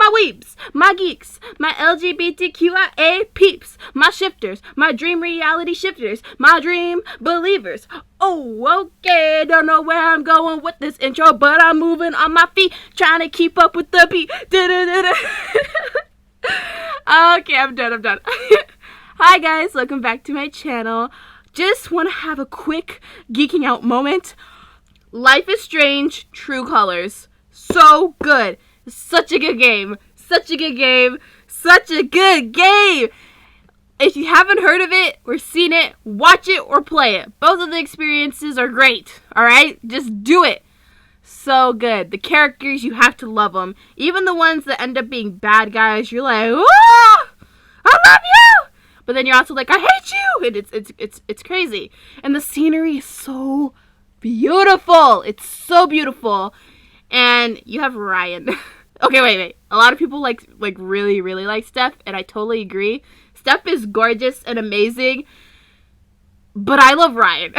my weeps, my geeks, my LGBTQIA peeps, my shifters, my dream reality shifters, my dream believers. Oh, okay, don't know where I'm going with this intro, but I'm moving on my feet, trying to keep up with the beat. Okay, I'm done. Hi guys, welcome back to my channel. Just want to have a quick geeking out moment. Life is Strange, True Colors. So good. Such a good game. Such a good game. Such a good game. If you haven't heard of it or seen it, watch it or play it. Both of the experiences are great. Alright? Just do it. So good. The characters, you have to love them. Even the ones that end up being bad guys, you're like, oh, I love you! But then you're also like, I hate you! And it's crazy. And the scenery is so beautiful. It's so beautiful. And you have Ryan. Okay, wait. A lot of people like really like Steph, and I totally agree. Steph is gorgeous and amazing, but I love Ryan.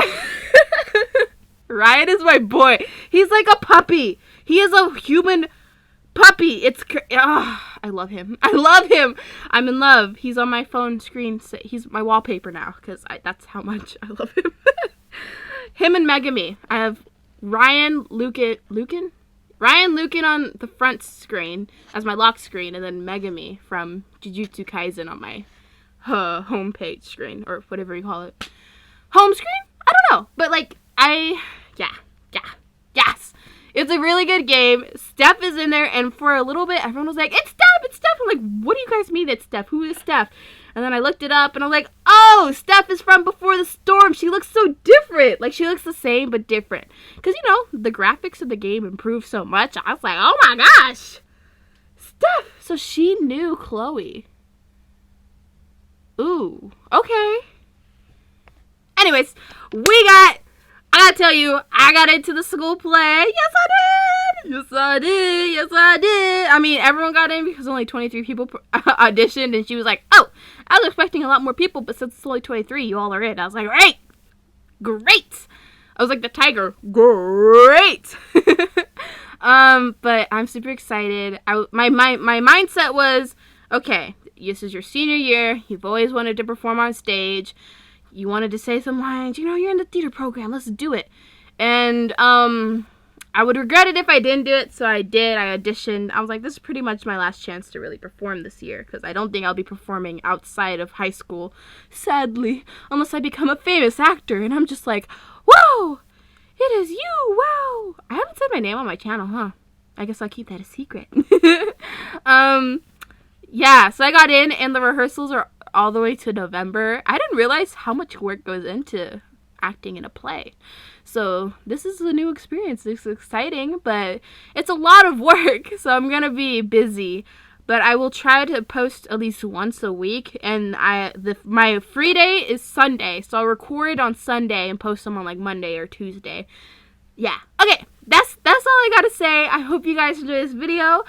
Ryan is my boy. He's like a puppy. He is a human puppy. I love him. I'm in love. He's on my phone screen. He's my wallpaper now because that's how much I love him. Him and Megami. I have Ryan Lucan on the front screen as my lock screen, and then Megami from Jujutsu Kaisen on my homepage screen, or whatever you call it. Home screen? I don't know. But yes. It's a really good game. Steph is in there, and for a little bit, everyone was like, it's Steph! I'm like, what do you guys mean it's Steph? Who is Steph? And then I looked it up, and I'm like, oh, Steph is from Before the Storm. She looks so different. Like, she looks the same, but different. Because, the graphics of the game improved so much. I was like, oh my gosh. Steph. So she knew Chloe. Ooh, okay. Anyways, I gotta tell you, I got into the school play. Yes, I did. I mean, everyone got in because only 23 people auditioned, and she was like, oh, I was expecting a lot more people, but since it's only 23, you all are in. I was like, great. I was like the tiger, great. But I'm super excited. My mindset was, okay, this is your senior year. You've always wanted to perform on stage. You wanted to say some lines. You're in the theater program. Let's do it. And I would regret it if I didn't do it, so I did. I auditioned. I was like, this is pretty much my last chance to really perform this year, because I don't think I'll be performing outside of high school, sadly, unless I become a famous actor. And I'm just like, whoa, it is you, wow. I haven't said my name on my channel, huh? I guess I'll keep that a secret. Yeah, so I got in, and the rehearsals are all the way to November. I didn't realize how much work goes into acting in a play. So this is a new experience. It's exciting, but it's a lot of work. So I'm going to be busy. But I will try to post at least once a week. And my free day is Sunday. So I'll record on Sunday and post them on like Monday or Tuesday. Yeah. Okay. That's all I got to say. I hope you guys enjoy this video.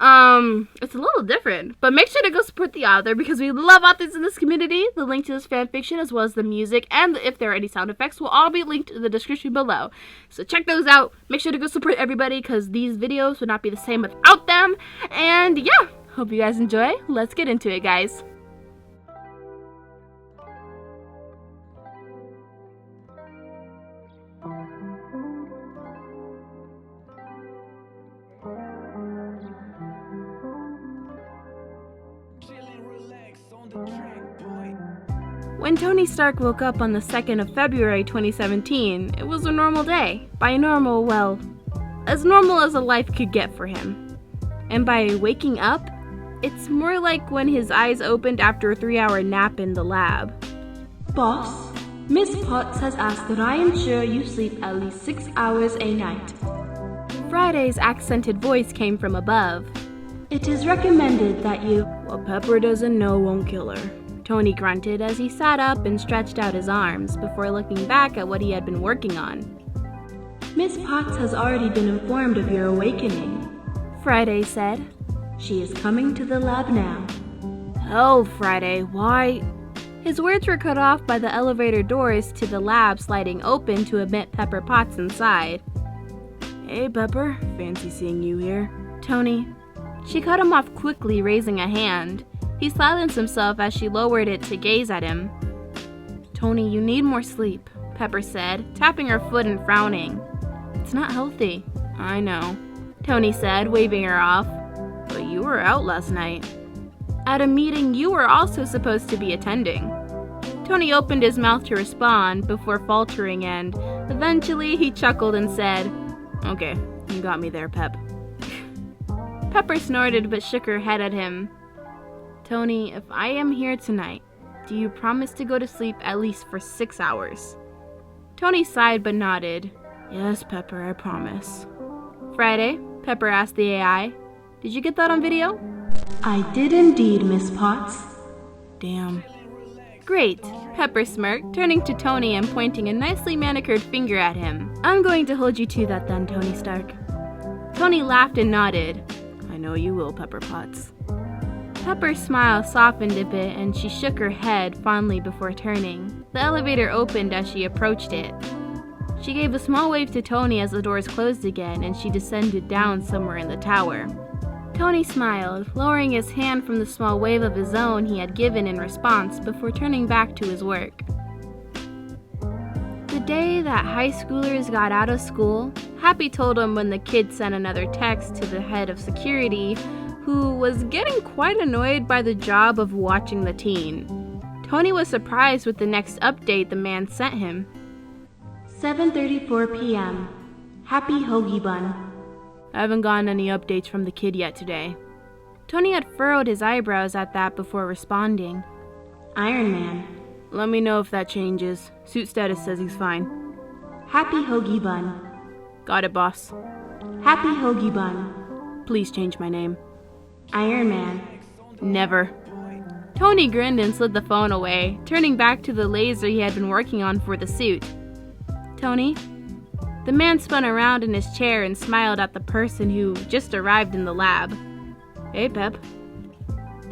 It's a little different, but make sure to go support the author because we love authors in this community. The link to this fanfiction, as well as the music, and if there are any sound effects, will all be linked in the description below. So check those out. Make sure to go support everybody because these videos would not be the same without them. And yeah, hope you guys enjoy. Let's get into it, guys. When Tony Stark woke up on the 2nd of February 2017, it was a normal day. By normal, well, as normal as a life could get for him. And by waking up, it's more like when his eyes opened after a 3-hour nap in the lab. Boss, Miss Potts has asked that I ensure you sleep at least 6 hours a night. Friday's accented voice came from above. It is recommended that you... What Pepper doesn't know won't kill her, Tony grunted as he sat up and stretched out his arms before looking back at what he had been working on. Miss Potts has already been informed of your awakening, Friday said. She is coming to the lab now. Oh, Friday, why? His words were cut off by the elevator doors to the lab sliding open to admit Pepper Potts inside. Hey, Pepper. Fancy seeing you here. Tony, She cut him off quickly, raising a hand. He silenced himself as she lowered it to gaze at him. "Tony, you need more sleep," Pepper said, tapping her foot and frowning. "It's not healthy." "I know," Tony said, waving her off. "But you were out last night." "At a meeting you were also supposed to be attending." Tony opened his mouth to respond before faltering, and eventually he chuckled and said, "Okay, you got me there, Pep." Pepper snorted but shook her head at him. "Tony, if I am here tonight, do you promise to go to sleep at least for 6 hours?" Tony sighed but nodded. "Yes, Pepper, I promise." "Friday?" Pepper asked the AI. "Did you get that on video?" I did indeed, Miss Potts. "Damn." "Great," Pepper smirked, turning to Tony and pointing a nicely manicured finger at him. "I'm going to hold you to that then, Tony Stark." Tony laughed and nodded. "I know you will, Pepper Potts." Pepper's smile softened a bit and she shook her head fondly before turning. The elevator opened as she approached it. She gave a small wave to Tony as the doors closed again and she descended down somewhere in the tower. Tony smiled, lowering his hand from the small wave of his own he had given in response before turning back to his work. The day that high schoolers got out of school, Happy told him when the kid sent another text to the head of security, who was getting quite annoyed by the job of watching the teen. Tony was surprised with the next update the man sent him. 7:34 p.m. Happy Hoagie Bun. "I haven't gotten any updates from the kid yet today." Tony had furrowed his eyebrows at that before responding. Iron Man. "Let me know if that changes. Suit status says he's fine." Happy Hoagie Bun. "Got it, boss." Happy Hoagie Bun. "Please change my name." Iron Man. "Never." Tony grinned and slid the phone away, turning back to the laser he had been working on for the suit. "Tony?" The man spun around in his chair and smiled at the person who just arrived in the lab. "Hey, Pep."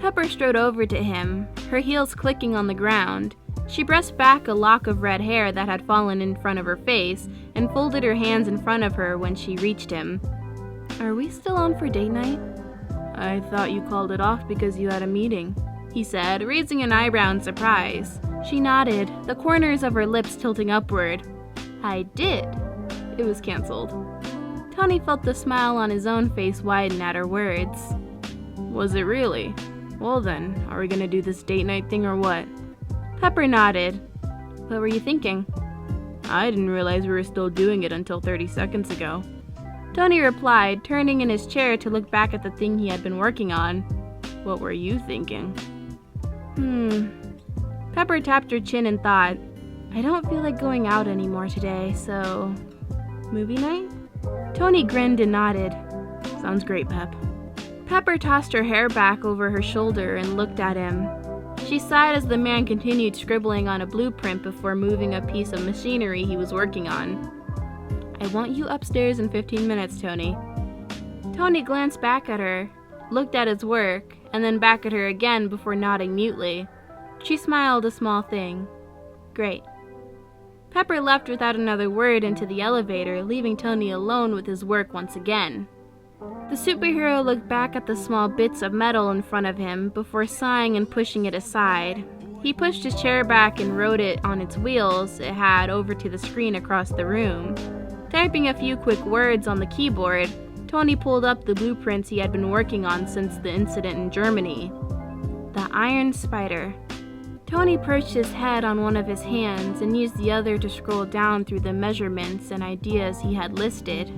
Pepper strode over to him, her heels clicking on the ground. She brushed back a lock of red hair that had fallen in front of her face and folded her hands in front of her when she reached him. "Are we still on for date night?" "I thought you called it off because you had a meeting," he said, raising an eyebrow in surprise. She nodded, the corners of her lips tilting upward. "I did. It was canceled." Tony felt the smile on his own face widen at her words. "Was it really? Well then, are we gonna do this date night thing or what?" Pepper nodded. "What were you thinking?" "I didn't realize we were still doing it until 30 seconds ago." Tony replied, turning in his chair to look back at the thing he had been working on. "What were you thinking?" Pepper tapped her chin and thought, "I don't feel like going out anymore today, so... movie night?" Tony grinned and nodded. "Sounds great, Pep." Pepper tossed her hair back over her shoulder and looked at him. She sighed as the man continued scribbling on a blueprint before moving a piece of machinery he was working on. "I want you upstairs in 15 minutes, Tony." Tony glanced back at her, looked at his work, and then back at her again before nodding mutely. She smiled a small thing. "Great." Pepper left without another word into the elevator, leaving Tony alone with his work once again. The superhero looked back at the small bits of metal in front of him before sighing and pushing it aside. He pushed his chair back and rode it on its wheels it had over to the screen across the room. Typing a few quick words on the keyboard, Tony pulled up the blueprints he had been working on since the incident in Germany. The Iron Spider. Tony perched his head on one of his hands and used the other to scroll down through the measurements and ideas he had listed.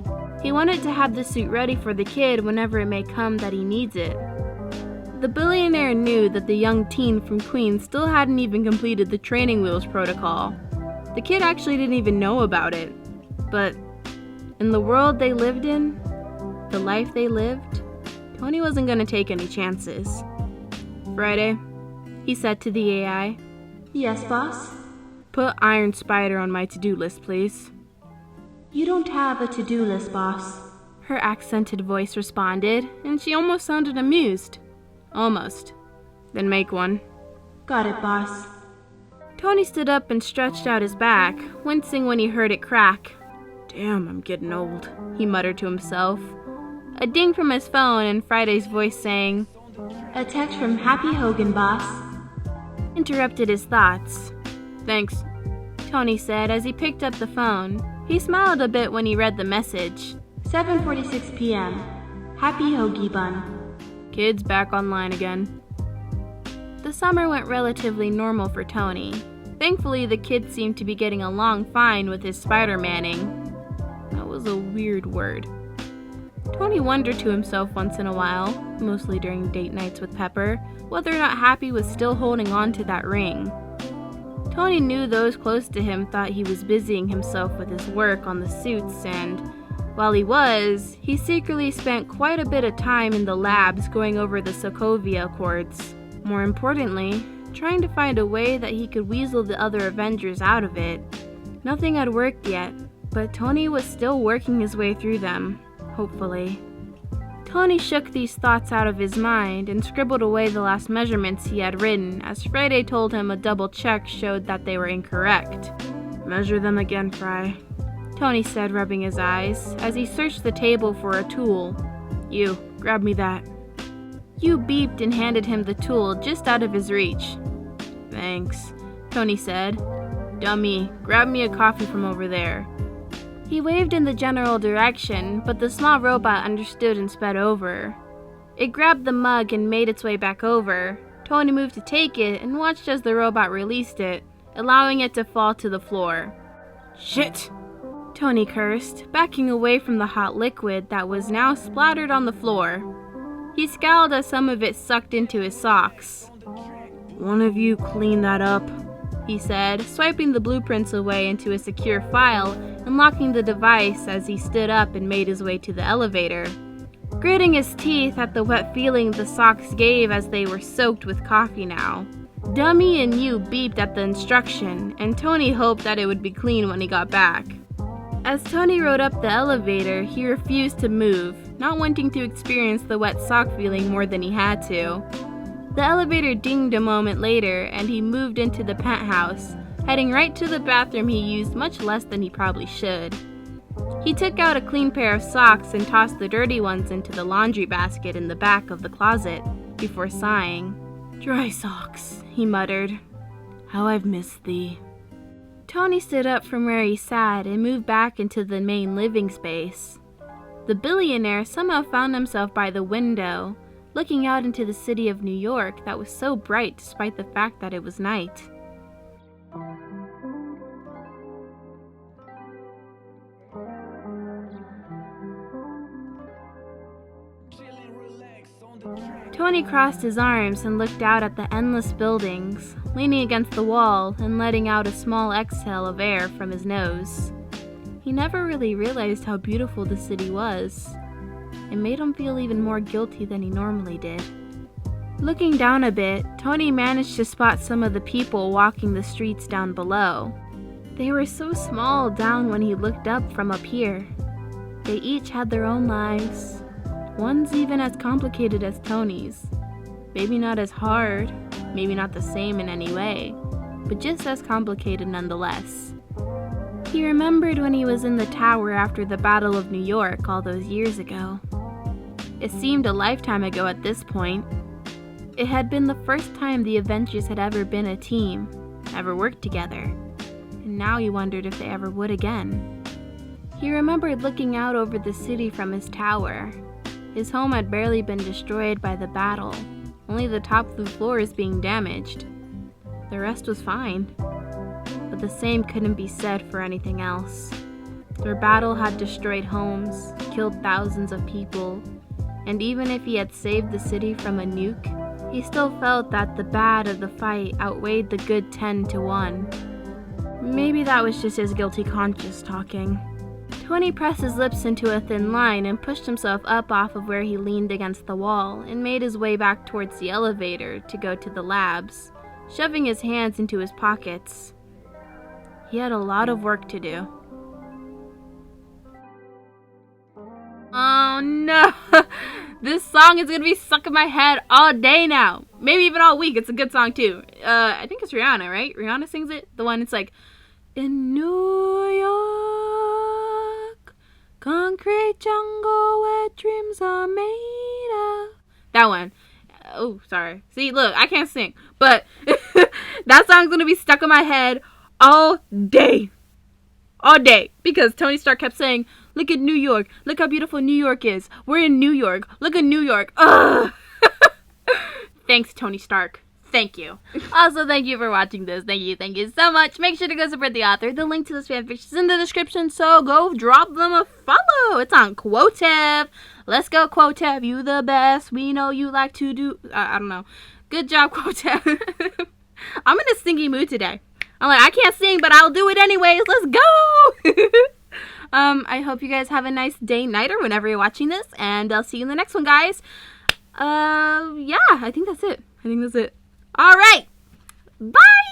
He wanted to have the suit ready for the kid whenever it may come that he needs it. The billionaire knew that the young teen from Queens still hadn't even completed the training wheels protocol. The kid actually didn't even know about it. But in the world they lived in, the life they lived, Tony wasn't going to take any chances. "Friday," he said to the AI. Yes, boss? "Put Iron Spider on my to-do list, please." You don't have a to-do list, boss. Her accented voice responded, and she almost sounded amused. "Almost. Then make one." Got it, boss. Tony stood up and stretched out his back, wincing when he heard it crack. "Damn, I'm getting old," he muttered to himself. a ding from his phone and Friday's voice saying, "A text from Happy Hogan, boss," interrupted his thoughts. "Thanks," Tony said as he picked up the phone. He smiled a bit when he read the message. 7:46 p.m. Happy Hoagie Bun. Kids back online again. The summer went relatively normal for Tony. Thankfully, the kids seemed to be getting along fine with his Spider-Manning. That was a weird word. Tony wondered to himself once in a while, mostly during date nights with Pepper, whether or not Happy was still holding on to that ring. Tony knew those close to him thought he was busying himself with his work on the suits, and while he was, he secretly spent quite a bit of time in the labs going over the Sokovia Accords. More importantly, trying to find a way that he could weasel the other Avengers out of it. Nothing had worked yet, but Tony was still working his way through them, hopefully. Tony shook these thoughts out of his mind and scribbled away the last measurements he had written as Friday told him a double check showed that they were incorrect. "Measure them again, Fry," Tony said, rubbing his eyes, as he searched the table for a tool. "You, grab me that." You beeped and handed him the tool just out of his reach. "Thanks," Tony said. "Dummy, grab me a coffee from over there." He waved in the general direction, but the small robot understood and sped over. It grabbed the mug and made its way back over. Tony moved to take it and watched as the robot released it, allowing it to fall to the floor. "Shit!" Tony cursed, backing away from the hot liquid that was now splattered on the floor. He scowled as some of it sucked into his socks. "One of you clean that up," he said, swiping the blueprints away into a secure file and locking the device as he stood up and made his way to the elevator. Gritting his teeth at the wet feeling the socks gave as they were soaked with coffee now. Dummy and you beeped at the instruction, and Tony hoped that it would be clean when he got back. As Tony rode up the elevator, he refused to move, not wanting to experience the wet sock feeling more than he had to. The elevator dinged a moment later, and he moved into the penthouse, heading right to the bathroom he used much less than he probably should. He took out a clean pair of socks and tossed the dirty ones into the laundry basket in the back of the closet, before sighing. "Dry socks," he muttered. "How I've missed thee." Tony stood up from where he sat and moved back into the main living space. The billionaire somehow found himself by the window, looking out into the city of New York that was so bright despite the fact that it was night. Tony crossed his arms and looked out at the endless buildings, leaning against the wall and letting out a small exhale of air from his nose. He never really realized how beautiful the city was. It made him feel even more guilty than he normally did. Looking down a bit, Tony managed to spot some of the people walking the streets down below. They were so small down when he looked up from up here. They each had their own lives. One's even as complicated as Tony's. Maybe not as hard, maybe not the same in any way, but just as complicated nonetheless. He remembered when he was in the tower after the Battle of New York all those years ago. It seemed a lifetime ago at this point. It had been the first time the Avengers had ever been a team, ever worked together, and now he wondered if they ever would again. He remembered looking out over the city from his tower. His home had barely been destroyed by the battle, only the top 2 floors being damaged. The rest was fine, but the same couldn't be said for anything else. Their battle had destroyed homes, killed thousands of people, and even if he had saved the city from a nuke, he still felt that the bad of the fight outweighed the good 10-1. Maybe that was just his guilty conscience talking. Tony pressed his lips into a thin line and pushed himself up off of where he leaned against the wall and made his way back towards the elevator to go to the labs, shoving his hands into his pockets. He had a lot of work to do. Oh no! This song is gonna be stuck in my head all day now. Maybe even all week. It's a good song too. I think it's Rihanna, right? Rihanna sings it. The one it's like, in New York, Concrete jungle where dreams are made of. That one. Oh, sorry. See, look, I can't sing. But that song's going to be stuck in my head all day. All day. Because Tony Stark kept saying, look at New York. Look how beautiful New York is. We're in New York. Look at New York. Ugh. Thanks, Tony Stark. Thank you. Also, thank you for watching this. Thank you so much. Make sure to go support the author. The link to this fanfiction is in the description, so go drop them a follow. It's on Quotev. Let's go, Quotev. You the best. We know you like to do... I don't know. Good job, Quotev. I'm in a stingy mood today. I'm like, I can't sing, but I'll do it anyways. Let's go! I hope you guys have a nice day, night, or whenever you're watching this, and I'll see you in the next one, guys. Yeah, I think that's it. All right. Bye.